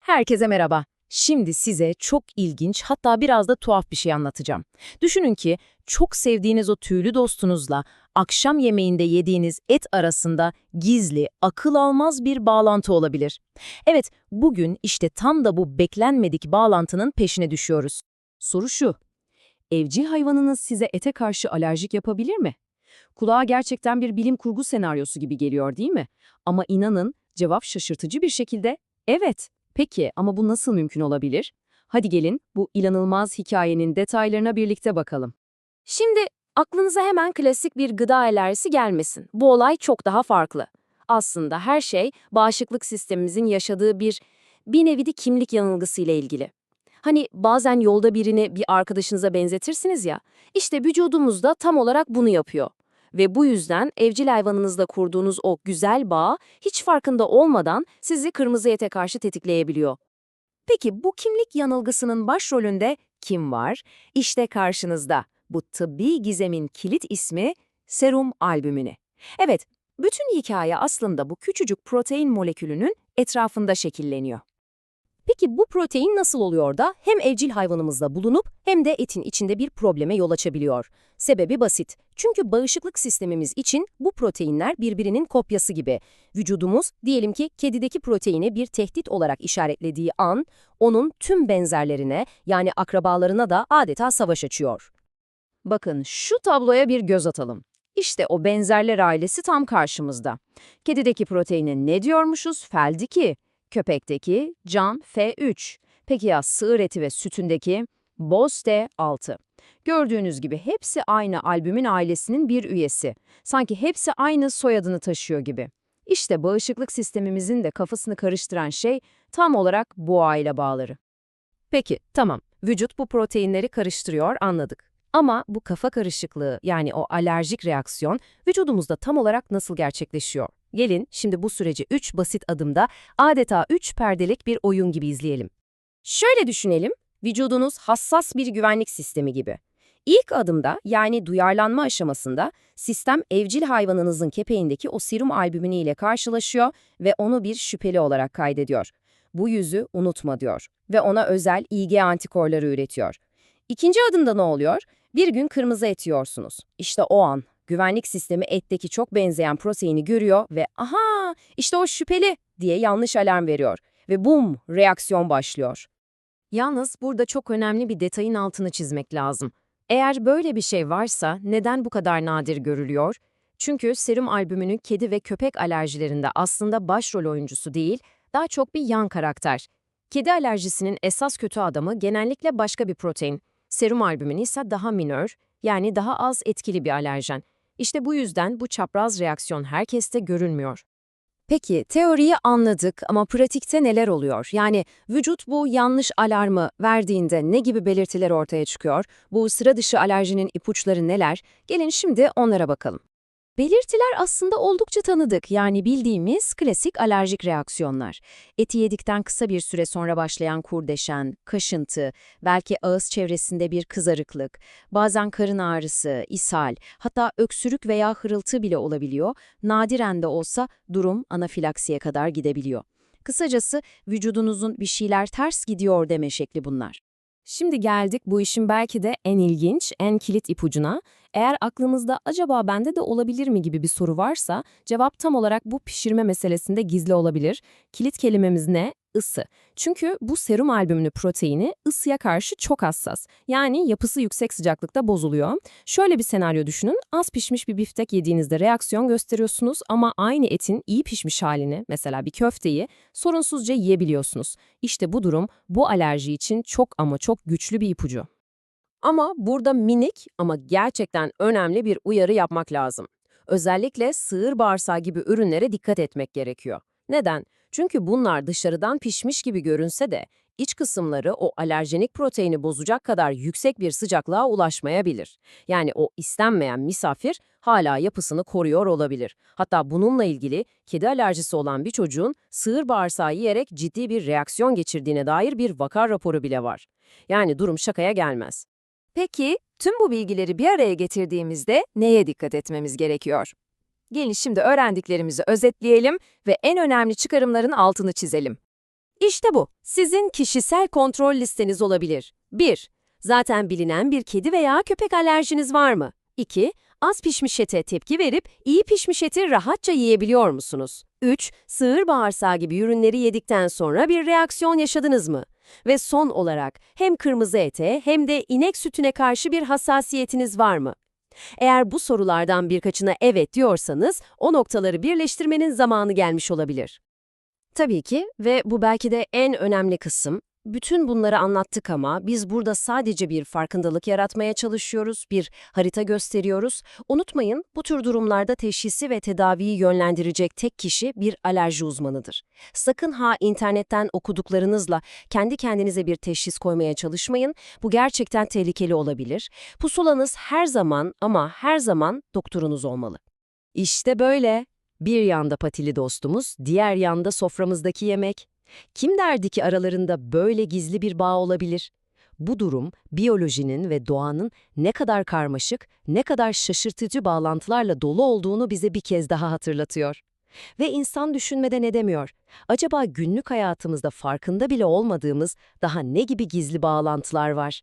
Herkese merhaba. Şimdi size çok ilginç, hatta biraz da tuhaf bir şey anlatacağım. Düşünün ki çok sevdiğiniz o tüylü dostunuzla akşam yemeğinde yediğiniz et arasında gizli, akıl almaz bir bağlantı olabilir. Evet, bugün işte tam da bu beklenmedik bağlantının peşine düşüyoruz. Soru şu: evcil hayvanınız size ete karşı alerjik yapabilir mi? Kulağa gerçekten bir bilim kurgu senaryosu gibi geliyor, değil mi? Ama inanın, cevap şaşırtıcı bir şekilde evet. Peki ama bu nasıl mümkün olabilir? Hadi gelin bu inanılmaz hikayenin detaylarına birlikte bakalım. Şimdi aklınıza hemen klasik bir gıda alerjisi gelmesin. Bu olay çok daha farklı. Aslında her şey bağışıklık sistemimizin yaşadığı bir nevi de kimlik yanılgısı ile ilgili. Hani bazen yolda birini bir arkadaşınıza benzetirsiniz ya, işte vücudumuz da tam olarak bunu yapıyor. Ve bu yüzden evcil hayvanınızla kurduğunuz o güzel bağ hiç farkında olmadan sizi kırmızı ete karşı tetikleyebiliyor. Peki bu kimlik yanılgısının başrolünde kim var? İşte karşınızda. Bu tıbbi gizemin kilit ismi serum albümini. Evet, bütün hikaye aslında bu küçücük protein molekülünün etrafında şekilleniyor. Peki bu protein nasıl oluyor da hem evcil hayvanımızda bulunup hem de etin içinde bir probleme yol açabiliyor? Sebebi basit. Çünkü bağışıklık sistemimiz için bu proteinler birbirinin kopyası gibi. Vücudumuz diyelim ki kedideki proteini bir tehdit olarak işaretlediği an, onun tüm benzerlerine yani akrabalarına da adeta savaş açıyor. Bakın şu tabloya bir göz atalım. İşte o benzerler ailesi tam karşımızda. Kedideki proteine ne diyormuşuz? Fel2. Köpekteki can F3. Peki ya sığır eti ve sütündeki BOS-D6. Gördüğünüz gibi hepsi aynı albümin ailesinin bir üyesi. Sanki hepsi aynı soyadını taşıyor gibi. İşte bağışıklık sistemimizin de kafasını karıştıran şey tam olarak bu aile bağları. Peki, tamam. Vücut bu proteinleri karıştırıyor, anladık. Ama bu kafa karışıklığı, yani o alerjik reaksiyon, vücudumuzda tam olarak nasıl gerçekleşiyor? Gelin şimdi bu süreci 3 basit adımda, adeta 3 perdelik bir oyun gibi izleyelim. Şöyle düşünelim, vücudunuz hassas bir güvenlik sistemi gibi. İlk adımda, yani duyarlanma aşamasında, sistem evcil hayvanınızın kepeğindeki o serum albümini ile karşılaşıyor ve onu bir şüpheli olarak kaydediyor. Bu yüzü unutma diyor ve ona özel IgG antikorları üretiyor. İkinci adımda ne oluyor? Bir gün kırmızı et yiyorsunuz. İşte o an güvenlik sistemi etteki çok benzeyen proteini görüyor ve aha işte o şüpheli diye yanlış alarm veriyor ve bum reaksiyon başlıyor. Yalnız burada çok önemli bir detayın altını çizmek lazım. Eğer böyle bir şey varsa neden bu kadar nadir görülüyor? Çünkü serum albümünün kedi ve köpek alerjilerinde aslında başrol oyuncusu değil, daha çok bir yan karakter. Kedi alerjisinin esas kötü adamı genellikle başka bir protein. Serum albümün ise daha minör, yani daha az etkili bir alerjen. İşte bu yüzden bu çapraz reaksiyon herkeste görülmüyor. Peki, teoriyi anladık ama pratikte neler oluyor? Yani vücut bu yanlış alarmı verdiğinde ne gibi belirtiler ortaya çıkıyor? Bu sıra dışı alerjinin ipuçları neler? Gelin şimdi onlara bakalım. Belirtiler aslında oldukça tanıdık, yani bildiğimiz klasik alerjik reaksiyonlar. Eti yedikten kısa bir süre sonra başlayan kurdeşen, kaşıntı, belki ağız çevresinde bir kızarıklık, bazen karın ağrısı, ishal, hatta öksürük veya hırıltı bile olabiliyor. Nadiren de olsa durum anafilaksiye kadar gidebiliyor. Kısacası vücudunuzun bir şeyler ters gidiyor deme şekli bunlar. Şimdi geldik bu işin belki de en ilginç, en kilit ipucuna. Eğer aklımızda acaba bende de olabilir mi gibi bir soru varsa, cevap tam olarak bu pişirme meselesinde gizli olabilir. Kilit kelimemiz ne? Isı. Çünkü bu serum albümünü proteini ısıya karşı çok hassas. Yani yapısı yüksek sıcaklıkta bozuluyor. Şöyle bir senaryo düşünün, az pişmiş bir biftek yediğinizde reaksiyon gösteriyorsunuz ama aynı etin iyi pişmiş halini, mesela bir köfteyi, sorunsuzca yiyebiliyorsunuz. İşte bu durum, bu alerji için çok ama çok güçlü bir ipucu. Ama burada minik ama gerçekten önemli bir uyarı yapmak lazım. Özellikle sığır bağırsağı gibi ürünlere dikkat etmek gerekiyor. Neden? Çünkü bunlar dışarıdan pişmiş gibi görünse de iç kısımları o alerjenik proteini bozacak kadar yüksek bir sıcaklığa ulaşmayabilir. Yani o istenmeyen misafir hala yapısını koruyor olabilir. Hatta bununla ilgili kedi alerjisi olan bir çocuğun sığır bağırsağı yiyerek ciddi bir reaksiyon geçirdiğine dair bir vaka raporu bile var. Yani durum şakaya gelmez. Peki, tüm bu bilgileri bir araya getirdiğimizde neye dikkat etmemiz gerekiyor? Gelin şimdi öğrendiklerimizi özetleyelim ve en önemli çıkarımların altını çizelim. İşte bu, sizin kişisel kontrol listeniz olabilir. 1. Zaten bilinen bir kedi veya köpek alerjiniz var mı? 2. Az pişmiş ete tepki verip iyi pişmiş eti rahatça yiyebiliyor musunuz? 3. Sığır bağırsağı gibi ürünleri yedikten sonra bir reaksiyon yaşadınız mı? Ve son olarak hem kırmızı ete hem de inek sütüne karşı bir hassasiyetiniz var mı? Eğer bu sorulardan birkaçına evet diyorsanız, o noktaları birleştirmenin zamanı gelmiş olabilir. Tabii ki ve bu belki de en önemli kısım. Bütün bunları anlattık ama biz burada sadece bir farkındalık yaratmaya çalışıyoruz, bir harita gösteriyoruz. Unutmayın, bu tür durumlarda teşhisi ve tedaviyi yönlendirecek tek kişi bir alerji uzmanıdır. Sakın ha internetten okuduklarınızla kendi kendinize bir teşhis koymaya çalışmayın. Bu gerçekten tehlikeli olabilir. Pusulanız her zaman ama her zaman doktorunuz olmalı. İşte böyle. Bir yanda patili dostumuz, diğer yanda soframızdaki yemek. Kim derdi ki aralarında böyle gizli bir bağ olabilir? Bu durum, biyolojinin ve doğanın ne kadar karmaşık, ne kadar şaşırtıcı bağlantılarla dolu olduğunu bize bir kez daha hatırlatıyor. Ve insan düşünmeden edemiyor. Acaba günlük hayatımızda farkında bile olmadığımız daha ne gibi gizli bağlantılar var?